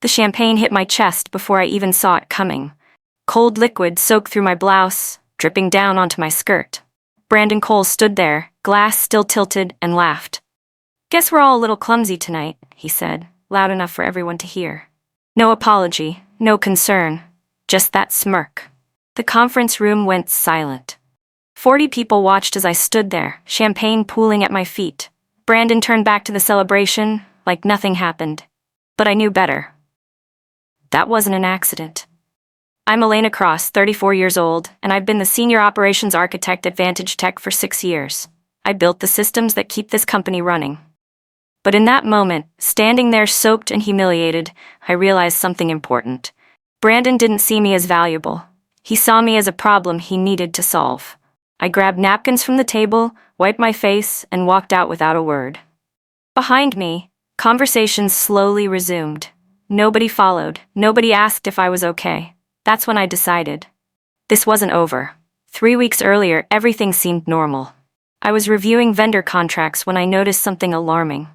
The champagne hit my chest before I even saw it coming. Cold liquid soaked through my blouse, dripping down onto my skirt. Brandon Cole stood there, glass still tilted, and laughed. "Guess we're all a little clumsy tonight," he said, loud enough for everyone to hear. No apology, no concern, just that smirk. The conference room went silent. 40 people watched as I stood there, champagne pooling at my feet. Brandon turned back to the celebration like nothing happened. But I knew better. That wasn't an accident. I'm Elena Cross, 34 years old, and I've been the senior operations architect at Vantage Tech for 6 years. I built the systems that keep this company running. But in that moment, standing there soaked and humiliated, I realized something important. Brandon didn't see me as valuable. He saw me as a problem he needed to solve. I grabbed napkins from the table, wiped my face, and walked out without a word. Behind me, conversations slowly resumed. Nobody followed. Nobody asked if I was okay. That's when I decided. This wasn't over. 3 weeks earlier, everything seemed normal. I was reviewing vendor contracts when I noticed something alarming.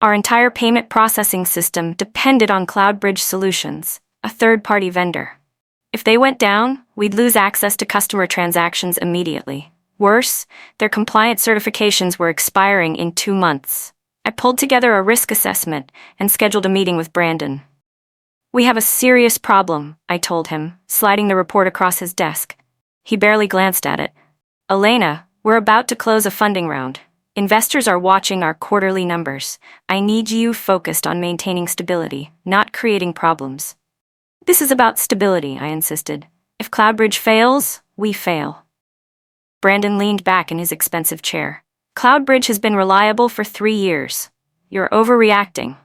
Our entire payment processing system depended on CloudBridge Solutions, a third-party vendor. If they went down, we'd lose access to customer transactions immediately. Worse, their compliance certifications were expiring in 2 months. I pulled together a risk assessment and scheduled a meeting with Brandon. "We have a serious problem," I told him, sliding the report across his desk. He barely glanced at it. "Elena, we're about to close a funding round. Investors are watching our quarterly numbers. I need you focused on maintaining stability, not creating problems." "This is about stability," I insisted. "If CloudBridge fails, we fail." Brandon leaned back in his expensive chair. "CloudBridge has been reliable for 3 years. You're overreacting."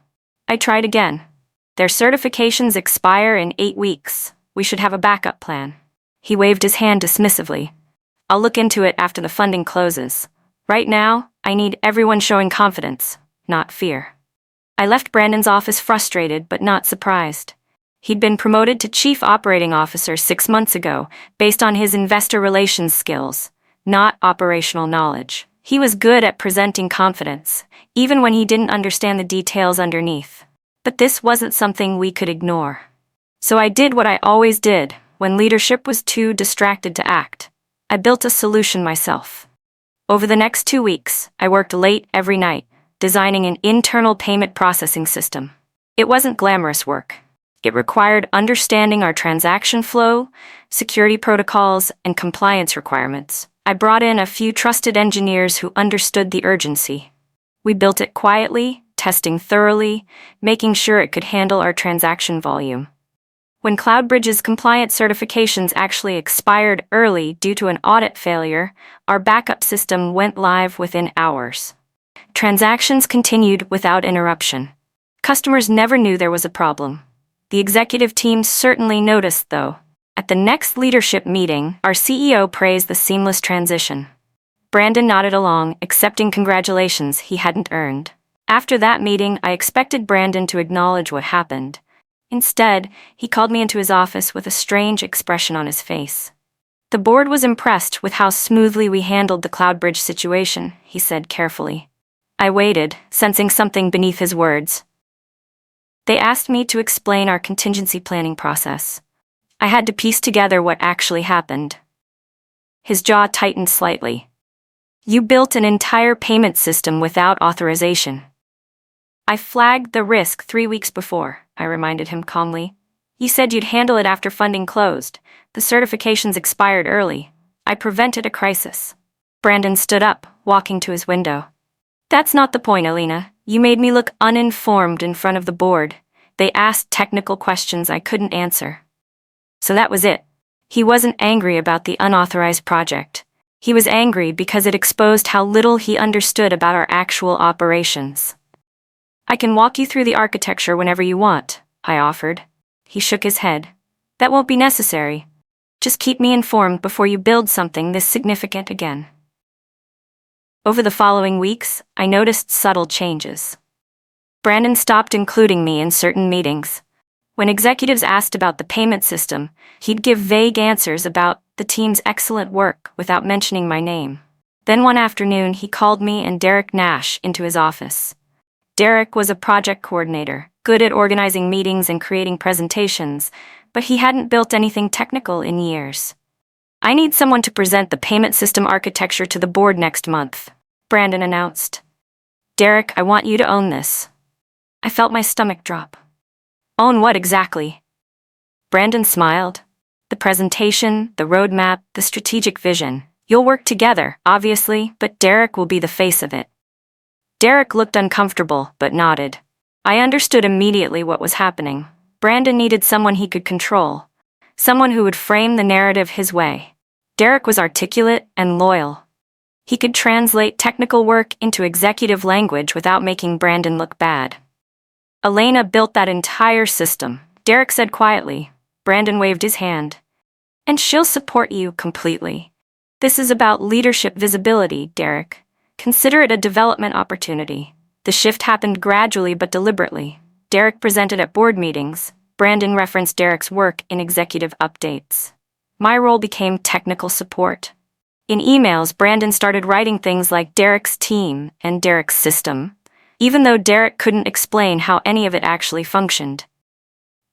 I tried again. "Their certifications expire in 8 weeks. We should have a backup plan." He waved his hand dismissively. "I'll look into it after the funding closes. Right now, I need everyone showing confidence, not fear." I left Brandon's office frustrated but not surprised. He'd been promoted to Chief Operating Officer 6 months ago based on his investor relations skills, not operational knowledge. He was good at presenting confidence, even when he didn't understand the details underneath. But this wasn't something we could ignore. So I did what I always did when leadership was too distracted to act. I built a solution myself. Over the next 2 weeks, I worked late every night, designing an internal payment processing system. It wasn't glamorous work. It required understanding our transaction flow, security protocols, and compliance requirements. I brought in a few trusted engineers who understood the urgency. We built it quietly, testing thoroughly, making sure it could handle our transaction volume. When CloudBridge's compliance certifications actually expired early due to an audit failure, our backup system went live within hours. Transactions continued without interruption. Customers never knew there was a problem. The executive team certainly noticed, though. At the next leadership meeting, our CEO praised the seamless transition. Brandon nodded along, accepting congratulations he hadn't earned. After that meeting, I expected Brandon to acknowledge what happened. Instead, he called me into his office with a strange expression on his face. "The board was impressed with how smoothly we handled the CloudBridge situation," he said carefully. I waited, sensing something beneath his words. "They asked me to explain our contingency planning process. I had to piece together what actually happened." His jaw tightened slightly. "You built an entire payment system without authorization." "I flagged the risk 3 weeks before," I reminded him calmly. "You said you'd handle it after funding closed. The certifications expired early. I prevented a crisis." Brandon stood up, walking to his window. "That's not the point, Elena. You made me look uninformed in front of the board. They asked technical questions I couldn't answer." So that was it. He wasn't angry about the unauthorized project. He was angry because it exposed how little he understood about our actual operations. "I can walk you through the architecture whenever you want," I offered. He shook his head. "That won't be necessary. Just keep me informed before you build something this significant again." Over the following weeks, I noticed subtle changes. Brandon stopped including me in certain meetings. When executives asked about the payment system, he'd give vague answers about the team's excellent work without mentioning my name. Then one afternoon, he called me and Derek Nash into his office. Derek was a project coordinator, good at organizing meetings and creating presentations, but he hadn't built anything technical in years. "I need someone to present the payment system architecture to the board next month," Brandon announced. "Derek, I want you to own this." I felt my stomach drop. "Own what exactly?" Brandon smiled. "The presentation, the roadmap, the strategic vision. You'll work together, obviously, but Derek will be the face of it." Derek looked uncomfortable, but nodded. I understood immediately what was happening. Brandon needed someone he could control. Someone who would frame the narrative his way. Derek was articulate and loyal. He could translate technical work into executive language without making Brandon look bad. "Elena built that entire system," Derek said quietly. Brandon waved his hand. "And she'll support you completely. This is about leadership visibility, Derek. Consider it a development opportunity." The shift happened gradually but deliberately. Derek presented at board meetings. Brandon referenced Derek's work in executive updates. My role became technical support. In emails, Brandon started writing things like Derek's team and Derek's system, even though Derek couldn't explain how any of it actually functioned.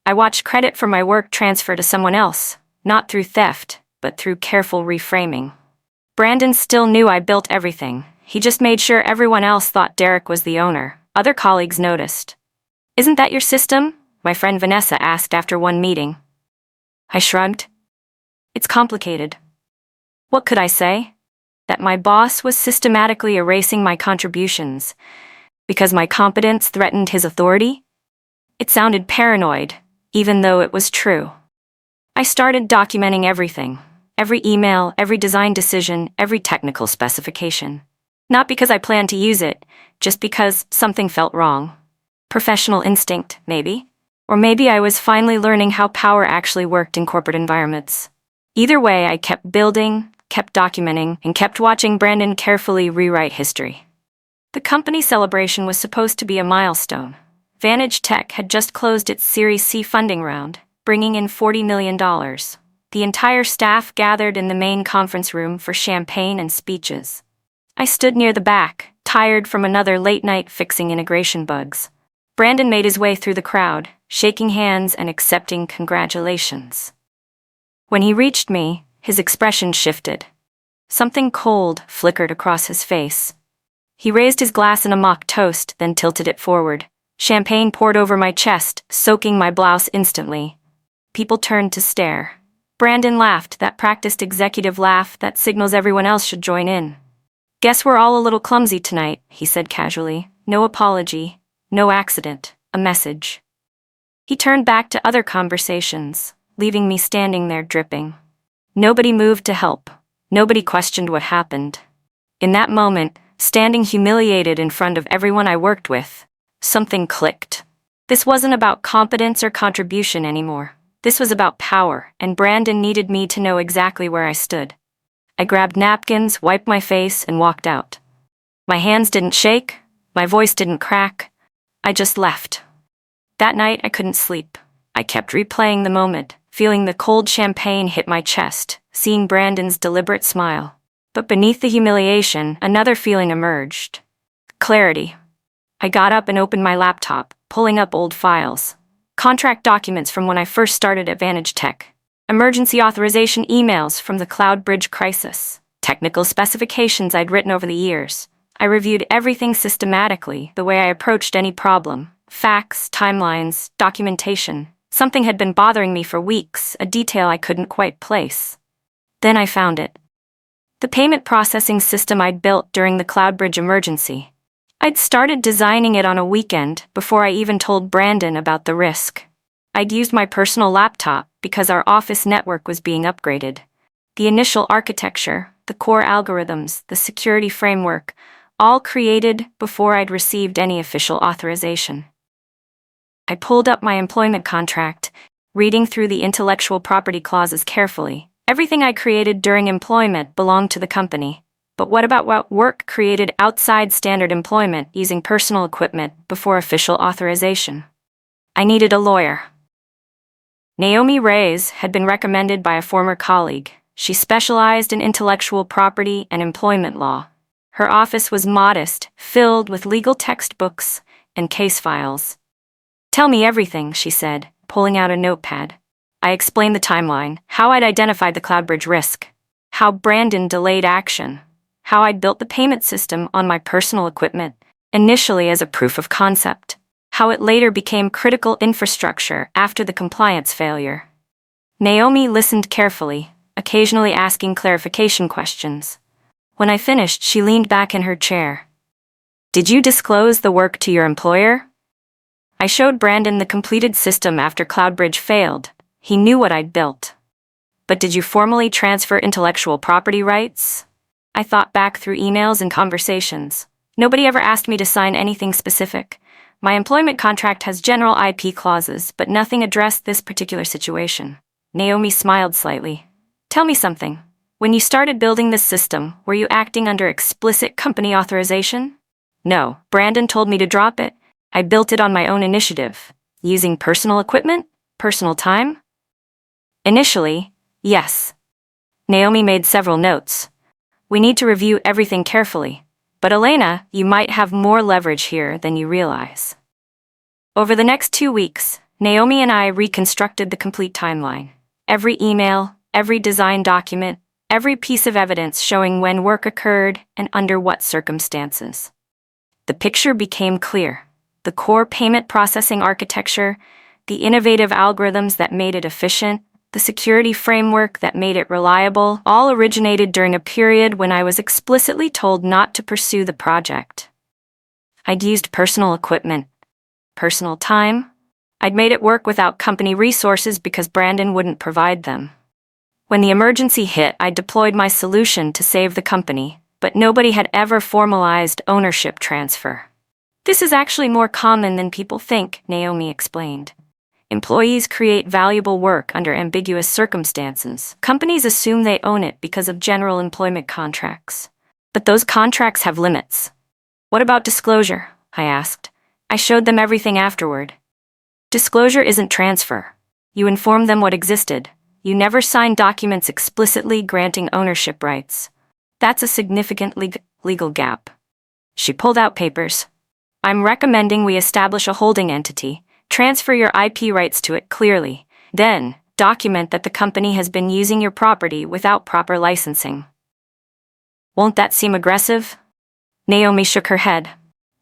I watched credit for my work transfer to someone else, not through theft, but through careful reframing. Brandon still knew I built everything. He just made sure everyone else thought Derek was the owner. Other colleagues noticed. "Isn't that your system?" my friend Vanessa asked after one meeting. I shrugged. "It's complicated." What could I say? That my boss was systematically erasing my contributions because my competence threatened his authority? It sounded paranoid, even though it was true. I started documenting everything. Every email, every design decision, every technical specification. Not because I planned to use it, just because something felt wrong. Professional instinct, maybe? Or maybe I was finally learning how power actually worked in corporate environments. Either way, I kept building, kept documenting, and kept watching Brandon carefully rewrite history. The company celebration was supposed to be a milestone. Vantage Tech had just closed its Series C funding round, bringing in $40 million. The entire staff gathered in the main conference room for champagne and speeches. I stood near the back, tired from another late night fixing integration bugs. Brandon made his way through the crowd, shaking hands and accepting congratulations. When he reached me, his expression shifted. Something cold flickered across his face. He raised his glass in a mock toast, then tilted it forward. Champagne poured over my chest, soaking my blouse instantly. People turned to stare. Brandon laughed, that practiced executive laugh that signals everyone else should join in. "Guess we're all a little clumsy tonight," he said casually. "No apology, no accident, a message." He turned back to other conversations, leaving me standing there dripping. Nobody moved to help. Nobody questioned what happened. In that moment, standing humiliated in front of everyone I worked with, something clicked. This wasn't about competence or contribution anymore. This was about power, and Brandon needed me to know exactly where I stood. I grabbed napkins, wiped my face, and walked out. My hands didn't shake, my voice didn't crack. I just left. That night, I couldn't sleep. I kept replaying the moment, feeling the cold champagne hit my chest, seeing Brandon's deliberate smile. But beneath the humiliation, another feeling emerged. Clarity. I got up and opened my laptop, pulling up old files. Contract documents from when I first started at Vantage Tech. Emergency authorization emails from the Cloud Bridge crisis. Technical specifications I'd written over the years. I reviewed everything systematically, the way I approached any problem. Facts, timelines, documentation. Something had been bothering me for weeks, a detail I couldn't quite place. Then I found it. The payment processing system I'd built during the Cloud Bridge emergency. I'd started designing it on a weekend before I even told Brandon about the risk. I'd used my personal laptop because our office network was being upgraded. The initial architecture, the core algorithms, the security framework, all created before I'd received any official authorization. I pulled up my employment contract, reading through the intellectual property clauses carefully. Everything I created during employment belonged to the company. But what about what work created outside standard employment using personal equipment before official authorization? I needed a lawyer. Naomi Reyes had been recommended by a former colleague. She specialized in intellectual property and employment law. Her office was modest, filled with legal textbooks and case files. Tell me everything, she said, pulling out a notepad. I explained the timeline, how I'd identified the CloudBridge risk, how Brandon delayed action, how I'd built the payment system on my personal equipment, initially as a proof of concept, how it later became critical infrastructure after the compliance failure. Naomi listened carefully, occasionally asking clarification questions. When I finished, she leaned back in her chair. Did you disclose the work to your employer? I showed Brandon the completed system after CloudBridge failed. He knew what I'd built. But did you formally transfer intellectual property rights? I thought back through emails and conversations. Nobody ever asked me to sign anything specific. My employment contract has general IP clauses, but nothing addressed this particular situation. Naomi smiled slightly. Tell me something. When you started building this system, were you acting under explicit company authorization? No, Brandon told me to drop it. I built it on my own initiative. Using personal equipment? Personal time? Initially, yes. Naomi made several notes. We need to review everything carefully. But Elena, you might have more leverage here than you realize. Over the next 2 weeks, Naomi and I reconstructed the complete timeline. Every email, every design document, every piece of evidence showing when work occurred and under what circumstances. The picture became clear. The core payment processing architecture, the innovative algorithms that made it efficient, the security framework that made it reliable, all originated during a period when I was explicitly told not to pursue the project. I'd used personal equipment, personal time. I'd made it work without company resources because Brandon wouldn't provide them. When the emergency hit, I deployed my solution to save the company, but nobody had ever formalized ownership transfer. This is actually more common than people think, Naomi explained. Employees create valuable work under ambiguous circumstances. Companies assume they own it because of general employment contracts. But those contracts have limits. What about disclosure? I asked. I showed them everything afterward. Disclosure isn't transfer. You inform them what existed. You never sign documents explicitly granting ownership rights. That's a significant legal gap. She pulled out papers. I'm recommending we establish a holding entity, transfer your IP rights to it clearly, then document that the company has been using your property without proper licensing. Won't that seem aggressive? Naomi shook her head.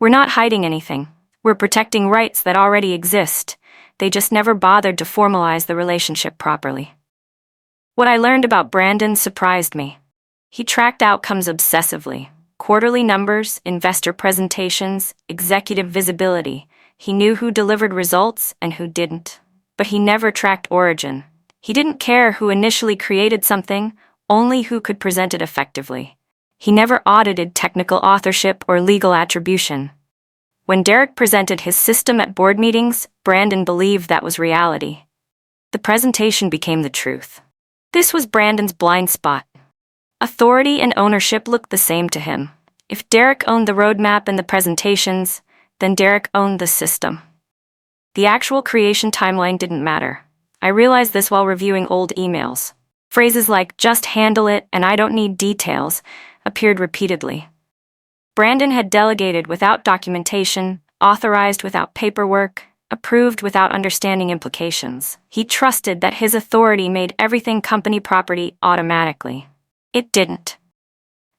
We're not hiding anything. We're protecting rights that already exist. They just never bothered to formalize the relationship properly. What I learned about Brandon surprised me. He tracked outcomes obsessively. Quarterly numbers, investor presentations, executive visibility. He knew who delivered results and who didn't. But he never tracked origin. He didn't care who initially created something, only who could present it effectively. He never audited technical authorship or legal attribution. When Derek presented his system at board meetings, Brandon believed that was reality. The presentation became the truth. This was Brandon's blind spot. Authority and ownership looked the same to him. If Derek owned the roadmap and the presentations, then Derek owned the system. The actual creation timeline didn't matter. I realized this while reviewing old emails. Phrases like, just handle it and I don't need details, appeared repeatedly. Brandon had delegated without documentation, authorized without paperwork, approved without understanding implications. He trusted that his authority made everything company property automatically. It didn't.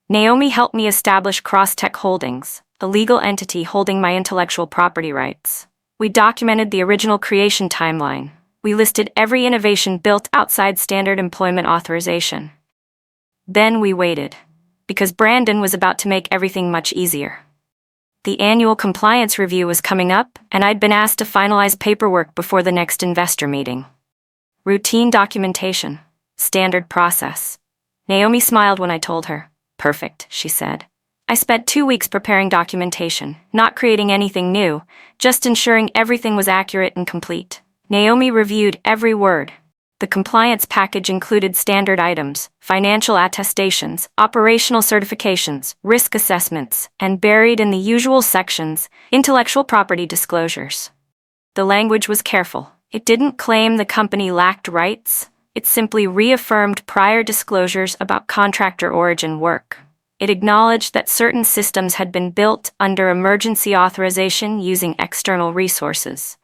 Naomi helped me establish Crosstech Holdings, the legal entity holding my intellectual property rights. We documented the original creation timeline. We listed every innovation built outside standard employment authorization. Then we waited, because Brandon was about to make everything much easier. The annual compliance review was coming up, and I'd been asked to finalize paperwork before the next investor meeting. Routine documentation. Standard process. Naomi smiled when I told her. Perfect, she said. I spent 2 weeks preparing documentation, not creating anything new, just ensuring everything was accurate and complete. Naomi reviewed every word. The compliance package included standard items, financial attestations, operational certifications, risk assessments, and buried in the usual sections, intellectual property disclosures. The language was careful. It didn't claim the company lacked rights. It simply reaffirmed prior disclosures about contractor origin work. It acknowledged that certain systems had been built under emergency authorization using external resources.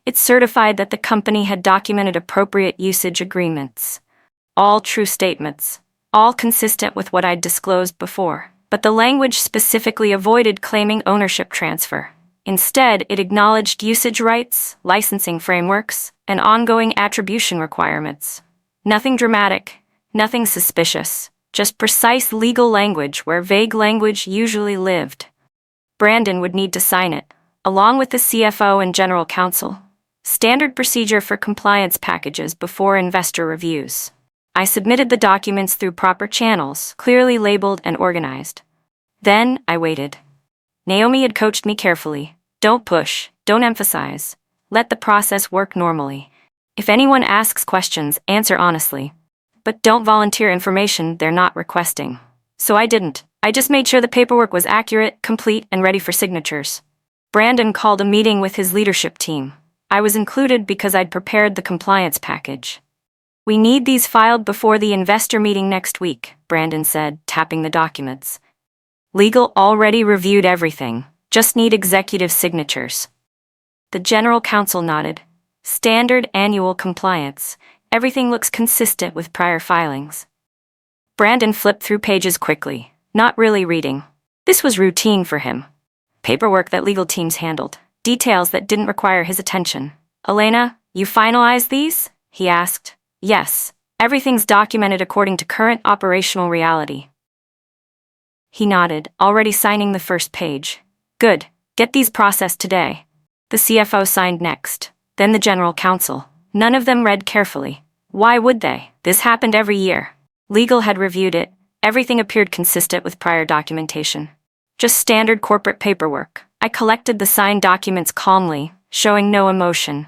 It certified that the company had documented appropriate usage agreements. All true statements, all consistent with what I'd disclosed before. But the language specifically avoided claiming ownership transfer. Instead, it acknowledged usage rights, licensing frameworks, and ongoing attribution requirements. Nothing dramatic, nothing suspicious, just precise legal language where vague language usually lived. Brandon would need to sign it, along with the CFO and general counsel. Standard procedure for compliance packages before investor reviews. I submitted the documents through proper channels, clearly labeled and organized. Then, I waited. Naomi had coached me carefully. Don't push, don't emphasize. Let the process work normally. If anyone asks questions, answer honestly. But don't volunteer information they're not requesting. So I didn't. I just made sure the paperwork was accurate, complete, and ready for signatures. Brandon called a meeting with his leadership team. I was included because I'd prepared the compliance package. We need these filed before the investor meeting next week, Brandon said, tapping the documents. Legal already reviewed everything, just need executive signatures. The general counsel nodded. Standard annual compliance. Everything looks consistent with prior filings. Brandon flipped through pages quickly, not really reading. This was routine for him. Paperwork that legal teams handled, details that didn't require his attention. Elena, you finalized these? He asked. Yes, everything's documented according to current operational reality. He nodded, already signing the first page. Good, get these processed today. The CFO signed next, then the general counsel. None of them read carefully. Why would they? This happened every year. Legal had reviewed it. Everything appeared consistent with prior documentation. Just standard corporate paperwork. I collected the signed documents calmly, showing no emotion.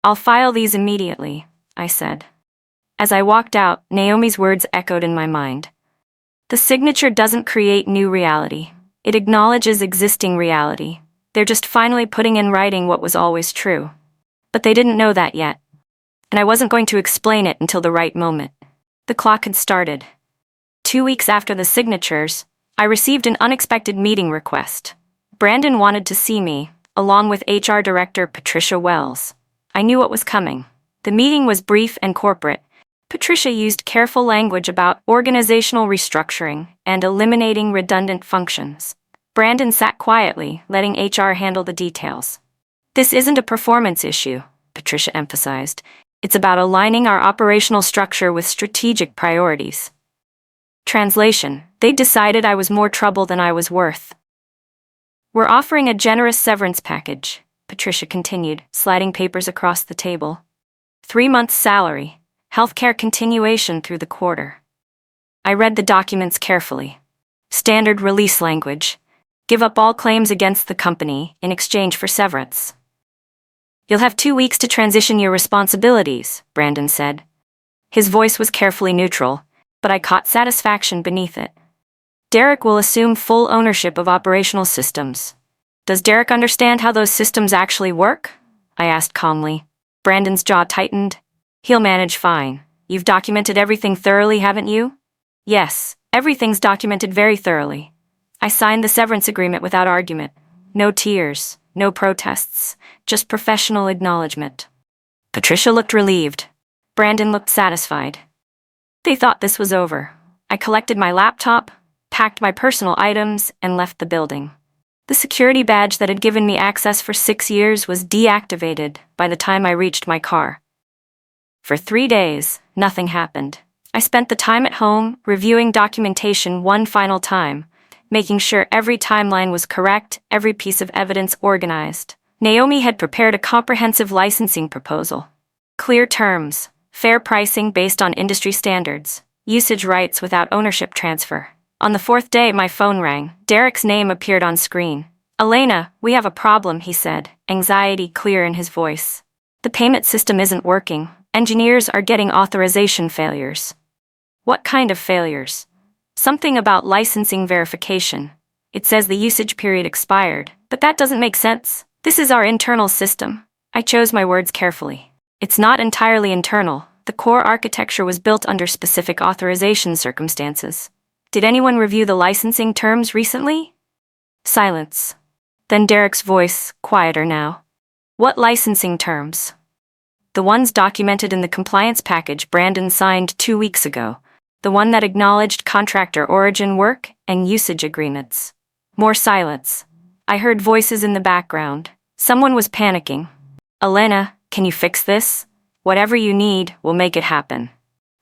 I'll file these immediately, I said. As I walked out, Naomi's words echoed in my mind. The signature doesn't create new reality. It acknowledges existing reality. They're just finally putting in writing what was always true. But they didn't know that yet. And I wasn't going to explain it until the right moment. The clock had started. 2 weeks after the signatures, I received an unexpected meeting request. Brandon wanted to see me, along with HR Director Patricia Wells. I knew what was coming. The meeting was brief and corporate. Patricia used careful language about organizational restructuring and eliminating redundant functions. Brandon sat quietly, letting HR handle the details. This isn't a performance issue, Patricia emphasized. It's about aligning our operational structure with strategic priorities. Translation: they decided I was more trouble than I was worth. We're offering a generous severance package, Patricia continued, sliding papers across the table. 3 months' salary, healthcare continuation through the quarter. I read the documents carefully. Standard release language. Give up all claims against the company in exchange for severance. You'll have 2 weeks to transition your responsibilities, Brandon said. His voice was carefully neutral, but I caught satisfaction beneath it. Derek will assume full ownership of operational systems. Does Derek understand how those systems actually work? I asked calmly. Brandon's jaw tightened. He'll manage fine. You've documented everything thoroughly, haven't you? Yes, everything's documented very thoroughly. I signed the severance agreement without argument. No tears, no protests, just professional acknowledgement. Patricia looked relieved. Brandon looked satisfied. They thought this was over. I collected my laptop, packed my personal items, and left the building. The security badge that had given me access for 6 years was deactivated by the time I reached my car. For 3 days, nothing happened. I spent the time at home, reviewing documentation one final time, making sure every timeline was correct, every piece of evidence organized. Naomi had prepared a comprehensive licensing proposal. Clear terms, fair pricing based on industry standards, usage rights without ownership transfer. On the 4th day, my phone rang. Derek's name appeared on screen. Elena, we have a problem, he said, anxiety clear in his voice. The payment system isn't working. Engineers are getting authorization failures. What kind of failures? Something about licensing verification. It says the usage period expired, but that doesn't make sense. This is our internal system. I chose my words carefully. It's not entirely internal. The core architecture was built under specific authorization circumstances. Did anyone review the licensing terms recently? Silence. Then Derek's voice, quieter now. What licensing terms? The ones documented in the compliance package Brandon signed 2 weeks ago. The one that acknowledged contractor origin work and usage agreements. More silence. I heard voices in the background. Someone was panicking. Elena, can you fix this? Whatever you need, we'll make it happen.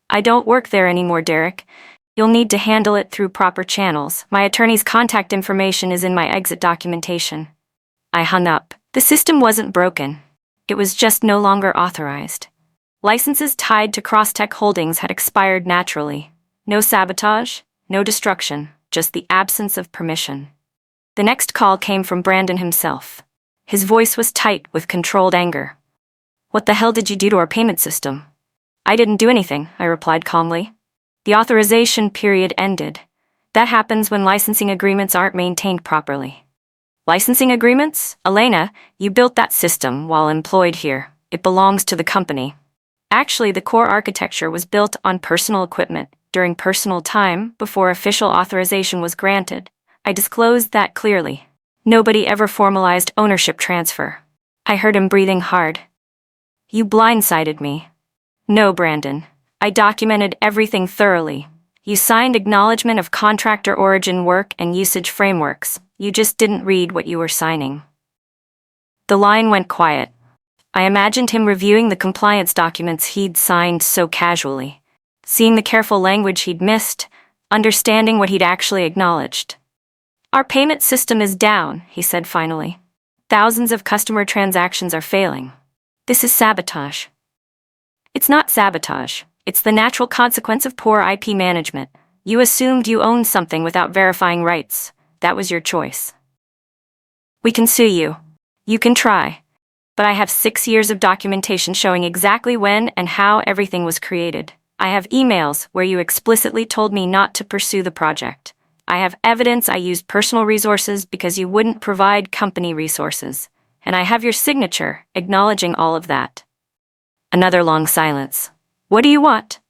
I don't work there anymore, Derek. You'll need to handle it through proper channels. My attorney's contact information is in my exit documentation. I hung up. The system wasn't broken. It was just no longer authorized. Licenses tied to Crosstech Holdings had expired naturally. No sabotage, no destruction, just the absence of permission. The next call came from Brandon himself. His voice was tight with controlled anger. What the hell did you do to our payment system? I didn't do anything, I replied calmly. The authorization period ended. That happens when licensing agreements aren't maintained properly. Licensing agreements? Elena, you built that system while employed here. It belongs to the company. Actually, the core architecture was built on personal equipment during personal time before official authorization was granted. I disclosed that clearly. Nobody ever formalized ownership transfer. I heard him breathing hard. You blindsided me. No, Brandon. I documented everything thoroughly. You signed acknowledgement of contractor origin work and usage frameworks. You just didn't read what you were signing. The line went quiet. I imagined him reviewing the compliance documents he'd signed so casually, seeing the careful language he'd missed, understanding what he'd actually acknowledged. Our payment system is down, he said finally. Thousands of customer transactions are failing. This is sabotage. It's not sabotage. It's the natural consequence of poor IP management. You assumed you owned something without verifying rights. That was your choice. We can sue you. You can try. But I have 6 years of documentation showing exactly when and how everything was created. I have emails where you explicitly told me not to pursue the project. I have evidence I used personal resources because you wouldn't provide company resources. And I have your signature acknowledging all of that. Another long silence. What do you want?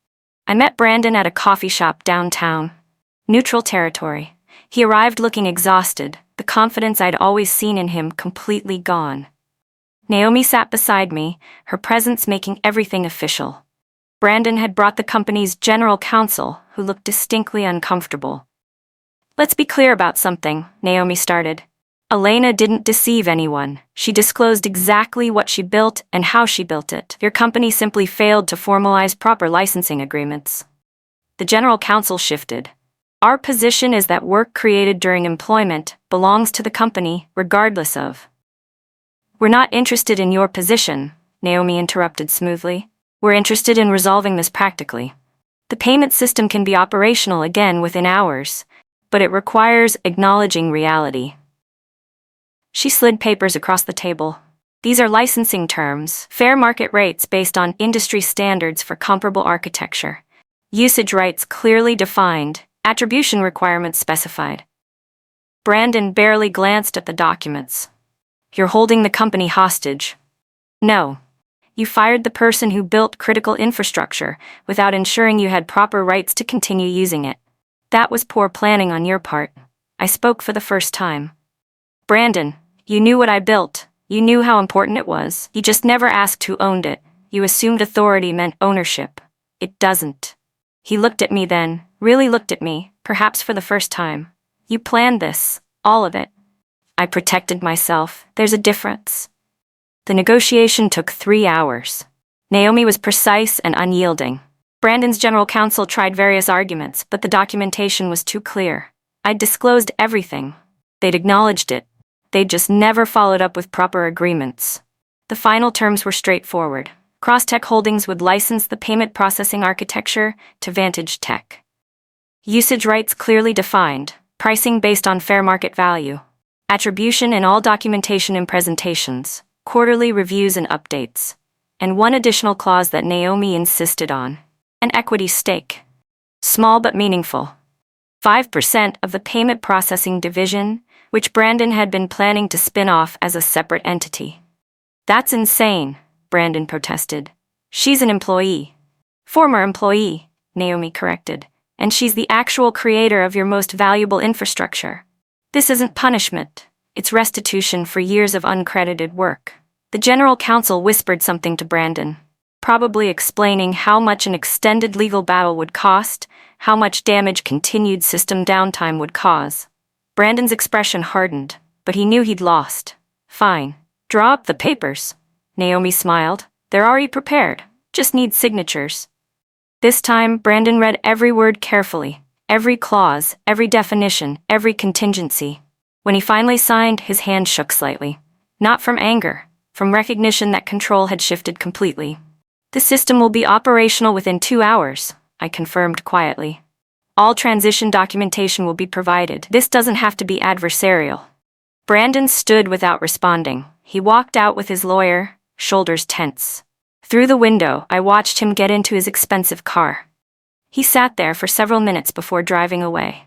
I met Brandon at a coffee shop downtown. Neutral territory. He arrived looking exhausted, the confidence I'd always seen in him completely gone. Naomi sat beside me, her presence making everything official. Brandon had brought the company's general counsel, who looked distinctly uncomfortable. Let's be clear about something, Naomi started. Elena didn't deceive anyone. She disclosed exactly what she built and how she built it. Your company simply failed to formalize proper licensing agreements. The general counsel shifted. Our position is that work created during employment belongs to the company, regardless of. We're not interested in your position, Naomi interrupted smoothly. We're interested in resolving this practically. The payment system can be operational again within hours, but it requires acknowledging reality. She slid papers across the table. These are licensing terms, fair market rates based on industry standards for comparable architecture. Usage rights clearly defined, attribution requirements specified. Brandon barely glanced at the documents. You're holding the company hostage. No. You fired the person who built critical infrastructure without ensuring you had proper rights to continue using it. That was poor planning on your part. I spoke for the first time. Brandon, you knew what I built. You knew how important it was. You just never asked who owned it. You assumed authority meant ownership. It doesn't. He looked at me then, really looked at me, perhaps for the first time. You planned this, all of it. I protected myself. There's a difference. The negotiation took 3 hours. Naomi was precise and unyielding. Brandon's general counsel tried various arguments, but the documentation was too clear. I'd disclosed everything. They'd acknowledged it. They'd just never followed up with proper agreements. The final terms were straightforward. Crosstech Holdings would license the payment processing architecture to Vantage Tech. Usage rights clearly defined, pricing based on fair market value. Attribution in all documentation and presentations, quarterly reviews and updates, and one additional clause that Naomi insisted on, an equity stake. Small but meaningful. 5% of the payment processing division, which Brandon had been planning to spin off as a separate entity. That's insane, Brandon protested. She's an employee. Former employee, Naomi corrected, and she's the actual creator of your most valuable infrastructure. This isn't punishment, it's restitution for years of uncredited work. The general counsel whispered something to Brandon, probably explaining how much an extended legal battle would cost, how much damage continued system downtime would cause. Brandon's expression hardened, but he knew he'd lost. Fine. Draw up the papers. Naomi smiled. They're already prepared. Just need signatures. This time, Brandon read every word carefully, every clause, every definition, every contingency. When he finally signed, his hand shook slightly. Not from anger, from recognition that control had shifted completely. The system will be operational within 2 hours, I confirmed quietly. All transition documentation will be provided. This doesn't have to be adversarial. Brandon stood without responding. He walked out with his lawyer, shoulders tense. Through the window, I watched him get into his expensive car. He sat there for several minutes before driving away.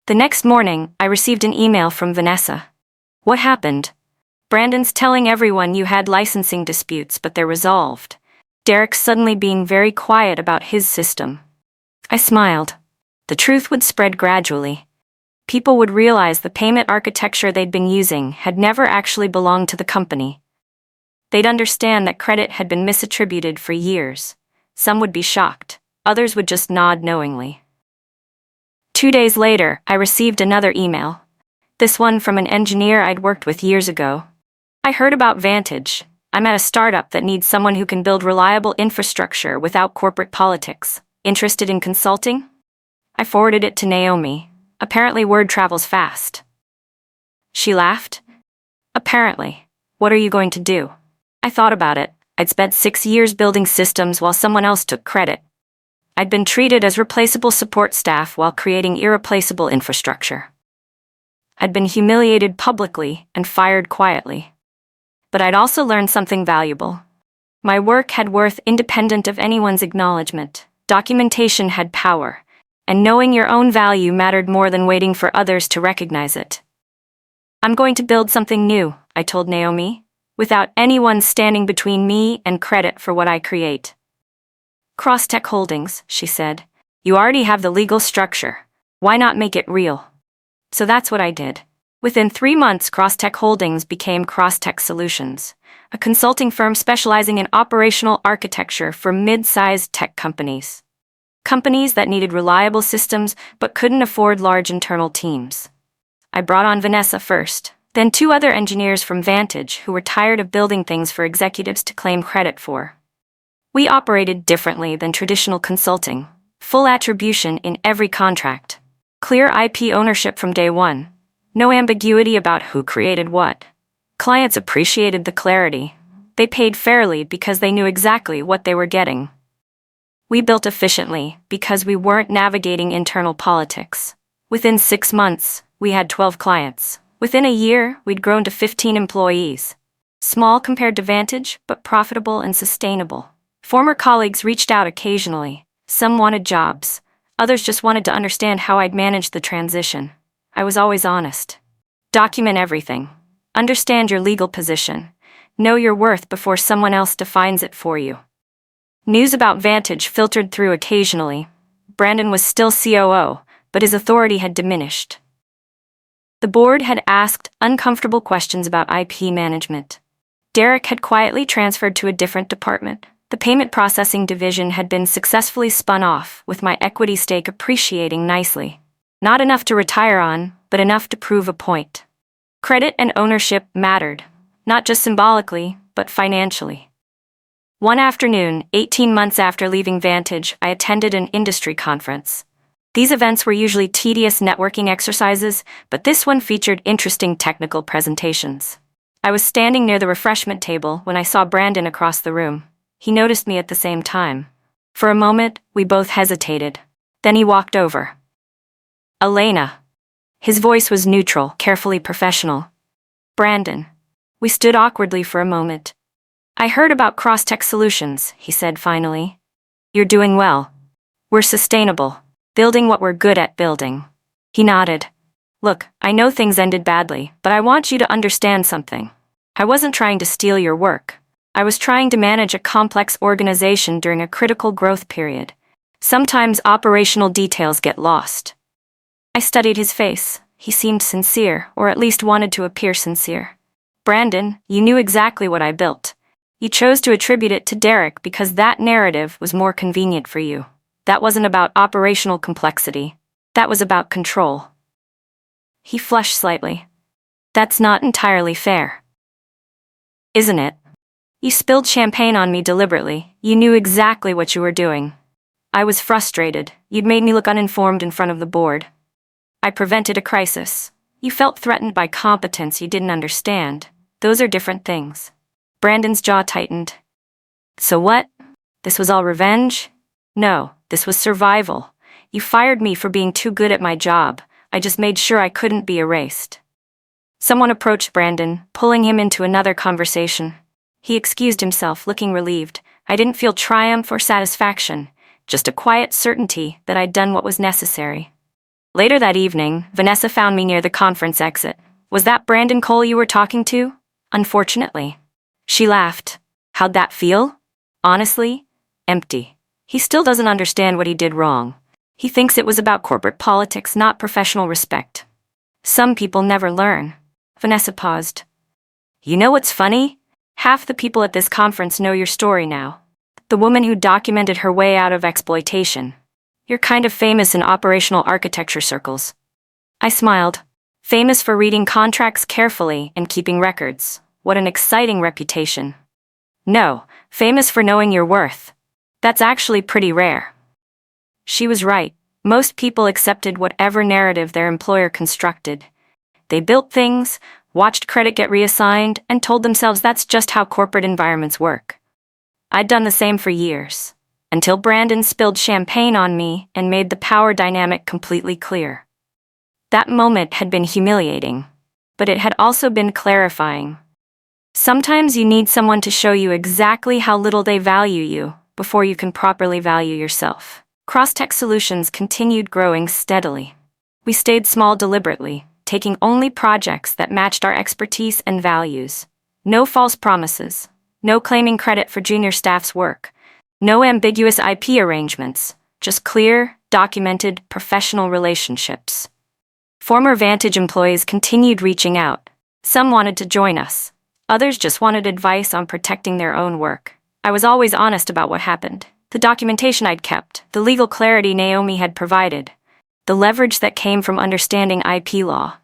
The next morning, I received an email from Vanessa. What happened? Brandon's telling everyone you had licensing disputes, but they're resolved. Derek's suddenly being very quiet about his system. I smiled. The truth would spread gradually. People would realize the payment architecture they'd been using had never actually belonged to the company. They'd understand that credit had been misattributed for years. Some would be shocked, others would just nod knowingly. 2 days later, I received another email. This one from an engineer I'd worked with years ago. I heard about Vantage. I'm at a startup that needs someone who can build reliable infrastructure without corporate politics. Interested in consulting? I forwarded it to Naomi. Apparently word travels fast. She laughed. Apparently. What are you going to do? I thought about it. I'd spent 6 years building systems while someone else took credit. I'd been treated as replaceable support staff while creating irreplaceable infrastructure. I'd been humiliated publicly and fired quietly. But I'd also learned something valuable. My work had worth independent of anyone's acknowledgement. Documentation had power, and knowing your own value mattered more than waiting for others to recognize it. I'm going to build something new, I told Naomi, without anyone standing between me and credit for what I create. Crosstech Holdings, she said. You already have the legal structure. Why not make it real? So that's what I did. Within 3 months, Crosstech Holdings became Crosstech Solutions, a consulting firm specializing in operational architecture for mid-sized tech companies. Companies that needed reliable systems but couldn't afford large internal teams. I brought on Vanessa first, then 2 other engineers from Vantage who were tired of building things for executives to claim credit for. We operated differently than traditional consulting. Full attribution in every contract. Clear IP ownership from day one. No ambiguity about who created what. Clients appreciated the clarity. They paid fairly because they knew exactly what they were getting. We built efficiently because we weren't navigating internal politics. Within 6 months, we had 12 clients. Within a year, we'd grown to 15 employees. Small compared to Vantage, but profitable and sustainable. Former colleagues reached out occasionally. Some wanted jobs. Others just wanted to understand how I'd managed the transition. I was always honest. Document everything. Understand your legal position. Know your worth before someone else defines it for you. News about Vantage filtered through occasionally. Brandon was still COO, but his authority had diminished. The board had asked uncomfortable questions about IP management. Derek had quietly transferred to a different department. The payment processing division had been successfully spun off, with my equity stake appreciating nicely. Not enough to retire on, but enough to prove a point. Credit and ownership mattered, not just symbolically, but financially. One afternoon, 18 months after leaving Vantage, I attended an industry conference. These events were usually tedious networking exercises, but this one featured interesting technical presentations. I was standing near the refreshment table when I saw Brandon across the room. He noticed me at the same time. For a moment, we both hesitated. Then he walked over. Elena. His voice was neutral, carefully professional. Brandon. We stood awkwardly for a moment. I heard about Crosstech Solutions, he said finally. You're doing well. We're sustainable. Building what we're good at building. He nodded. Look, I know things ended badly, but I want you to understand something. I wasn't trying to steal your work. I was trying to manage a complex organization during a critical growth period. Sometimes operational details get lost. I studied his face. He seemed sincere, or at least wanted to appear sincere. Brandon, you knew exactly what I built. You chose to attribute it to Derek because that narrative was more convenient for you. That wasn't about operational complexity. That was about control. He flushed slightly. That's not entirely fair. Isn't it? You spilled champagne on me deliberately. You knew exactly what you were doing. I was frustrated. You'd made me look uninformed in front of the board. I prevented a crisis. You felt threatened by competence you didn't understand. Those are different things. Brandon's jaw tightened. So what? This was all revenge? No, this was survival. You fired me for being too good at my job. I just made sure I couldn't be erased. Someone approached Brandon, pulling him into another conversation. He excused himself, looking relieved. I didn't feel triumph or satisfaction, just a quiet certainty that I'd done what was necessary. Later that evening, Vanessa found me near the conference exit. Was that Brandon Cole you were talking to? Unfortunately. She laughed. How'd that feel? Honestly, empty. He still doesn't understand what he did wrong. He thinks it was about corporate politics, not professional respect. Some people never learn. Vanessa paused. You know what's funny? Half the people at this conference know your story now. The woman who documented her way out of exploitation. You're kind of famous in operational architecture circles. I smiled. Famous for reading contracts carefully and keeping records. What an exciting reputation. No, famous for knowing your worth. That's actually pretty rare. She was right. Most people accepted whatever narrative their employer constructed. They built things, watched credit get reassigned, and told themselves that's just how corporate environments work. I'd done the same for years, until Brandon spilled champagne on me and made the power dynamic completely clear. That moment had been humiliating, but it had also been clarifying. Sometimes you need someone to show you exactly how little they value you before you can properly value yourself. Crosstech Solutions continued growing steadily. We stayed small deliberately, taking only projects that matched our expertise and values. No false promises, no claiming credit for junior staff's work, no ambiguous IP arrangements, just clear, documented, professional relationships. Former Vantage employees continued reaching out. Some wanted to join us. Others just wanted advice on protecting their own work. I was always honest about what happened. The documentation I'd kept, the legal clarity Naomi had provided, the leverage that came from understanding IP law.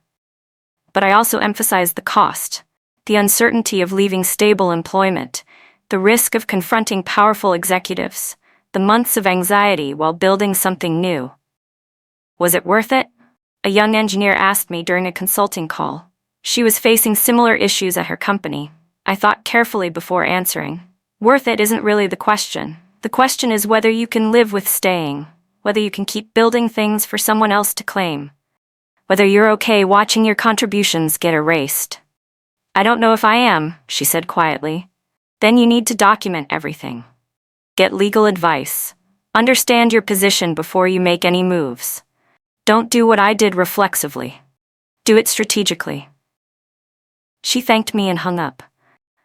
But I also emphasized the cost, the uncertainty of leaving stable employment, the risk of confronting powerful executives, the months of anxiety while building something new. Was it worth it? A young engineer asked me during a consulting call. She was facing similar issues at her company. I thought carefully before answering. Worth it isn't really the question. The question is whether you can live with staying, whether you can keep building things for someone else to claim, whether you're okay watching your contributions get erased. I don't know if I am, she said quietly. Then you need to document everything. Get legal advice. Understand your position before you make any moves. Don't do what I did reflexively. Do it strategically. She thanked me and hung up.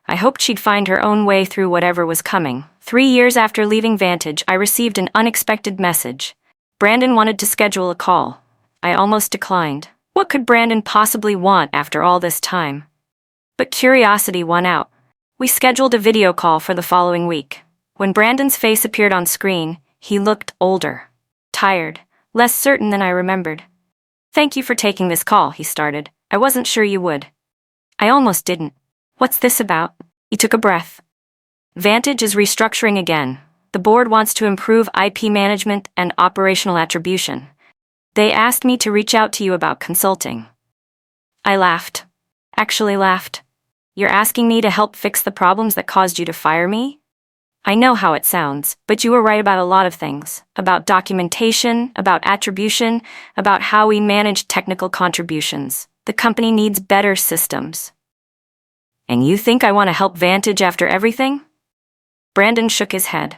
I hoped she'd find her own way through whatever was coming. 3 years after leaving Vantage, I received an unexpected message. Brandon wanted to schedule a call. I almost declined. What could Brandon possibly want after all this time? But curiosity won out. We scheduled a video call for the following week. When Brandon's face appeared on screen, he looked older, tired, less certain than I remembered. Thank you for taking this call, he started. I wasn't sure you would. I almost didn't. What's this about? He took a breath. Vantage is restructuring again. The board wants to improve IP management and operational attribution. They asked me to reach out to you about consulting. I laughed. Actually laughed. You're asking me to help fix the problems that caused you to fire me? I know how it sounds, but you were right about a lot of things. About documentation, about attribution, about how we manage technical contributions. The company needs better systems. And you think I want to help Vantage after everything? Brandon shook his head.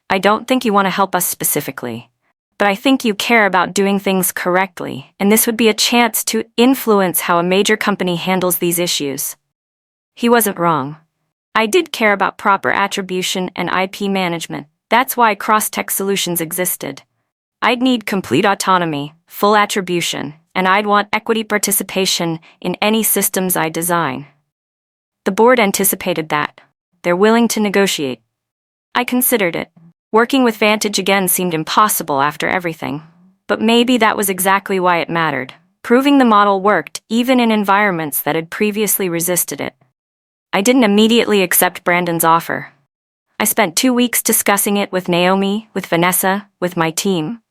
I don't think you want to help us specifically, but I think you care about doing things correctly, and this would be a chance to influence how a major company handles these issues. He wasn't wrong. I did care about proper attribution and IP management. That's why Crosstech Solutions existed. I'd need complete autonomy, full attribution, and I'd want equity participation in any systems I design. The board anticipated that. They're willing to negotiate. I considered it. Working with Vantage again seemed impossible after everything. But maybe that was exactly why it mattered, proving the model worked even in environments that had previously resisted it. I didn't immediately accept Brandon's offer. I spent 2 weeks discussing it with Naomi, with Vanessa, with my team.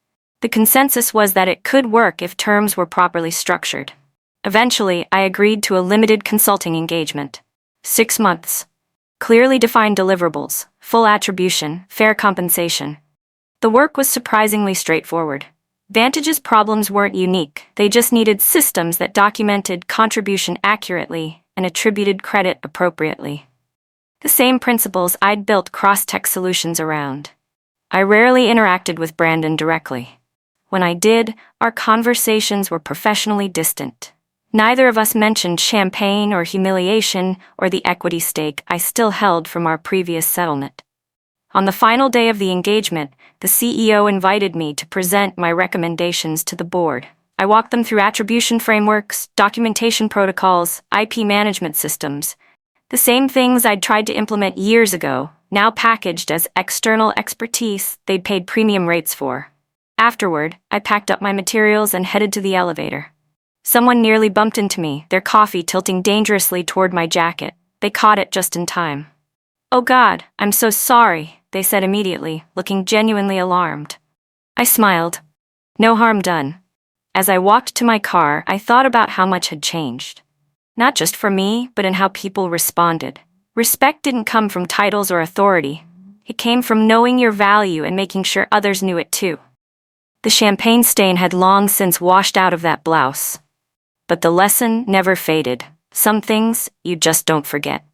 The consensus was that it could work if terms were properly structured. Eventually, I agreed to a limited consulting engagement. 6 months. Clearly defined deliverables, full attribution, fair compensation. The work was surprisingly straightforward. Vantage's problems weren't unique, they just needed systems that documented contribution accurately and attributed credit appropriately. The same principles I'd built cross-tech solutions around. I rarely interacted with Brandon directly. When I did, our conversations were professionally distant. Neither of us mentioned champagne or humiliation or the equity stake I still held from our previous settlement. On the final day of the engagement, the CEO invited me to present my recommendations to the board. I walked them through attribution frameworks, documentation protocols, IP management systems. The same things I'd tried to implement years ago, now packaged as external expertise they'd paid premium rates for. Afterward, I packed up my materials and headed to the elevator. Someone nearly bumped into me, their coffee tilting dangerously toward my jacket. They caught it just in time. "Oh God, I'm so sorry," they said immediately, looking genuinely alarmed. I smiled. No harm done. As I walked to my car, I thought about how much had changed. Not just for me, but in how people responded. Respect didn't come from titles or authority. It came from knowing your value and making sure others knew it too. The champagne stain had long since washed out of that blouse. But the lesson never faded. Some things you just don't forget.